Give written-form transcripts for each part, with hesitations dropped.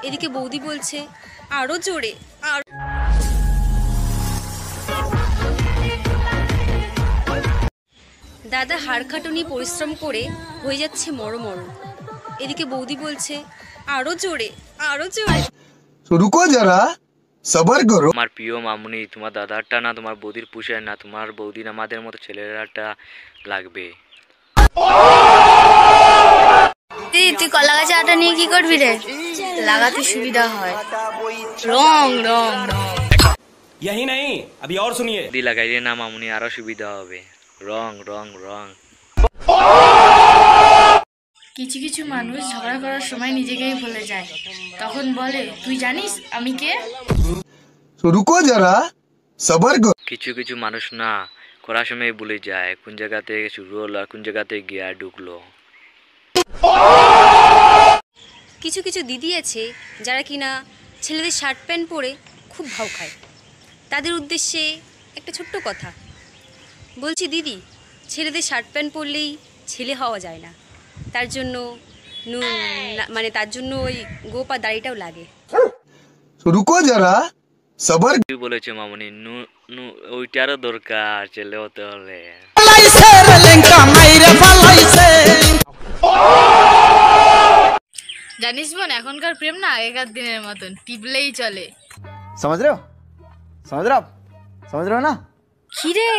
এদিকে বৌদি বলছে আরো জোরে। আর দাদা হাড় খাটুনি পরিশ্রম করে হয়ে যাচ্ছে মরমর। এদিকে বৌদি বলছে আরো জোরে, আরো জোরে। রুকো যারা, সবার করো। আমার প্রিয় মামুনি, তোমার দাদারটা না তোমার বৌদির পুষায় না, তোমার বৌদির আমাদের মতো ছেলেরাটা লাগবে। তুই কলা গাছে আটা নিয়ে কি করবি রে? লাগাতে সুবিধা হয়। রং রং রং यही नहीं, अभी और सुनिए। যদি লাগাইলে না মামুনি আরো সুবিধা হবে। রং রং রং। কিছু কিছু মানুষ ঝগড়া করার সময় নিজেকেই ভুলে যায়, তখন বলে তুই জানিস আমি কে? রুকো যারা, সবার করো। কিছু কিছু মানুষ না করার সময় ভুলে যায় কোন জায়গা থেকে শুরু হলো আর কোন জায়গাতে গিয়া ঢুকলো। কিছু কিছু দিদি আছে যারা কিনা ছেলেদের শার্ট প্যান্ট পরে খুব ভাও খায়। তাদের উদ্দেশ্যে একটা ছোট্ট কথা বলছি, দিদি ছেলেদের শার্ট প্যান্ট পরলেই ছেলে হওয়া যায় না, তার জন্য মানে তার জন্য ওই গোপ আর দাড়িটাও লাগে। রুকো যারা, সবার। তুই বলেছে মামুনি ওইটারও দরকার ছেলে হতে হলে। জানিস বোন, এখনকার প্রেম না আগেকার দিনের মতন টিপলেই চলে। समझ रहे हो आप समझ रहे हो ना? খিরে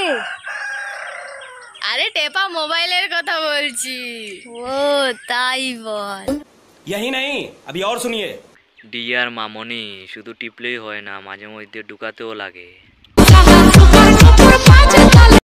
আরে টেপা মোবাইলের কথা বলছি। ও তাই বল। यही नहीं, अभी और सुनिए। ডিয়ার মামনি শুধু টিপলেই হয় না, মাঝে মধ্যে ঢুকাতেও লাগে।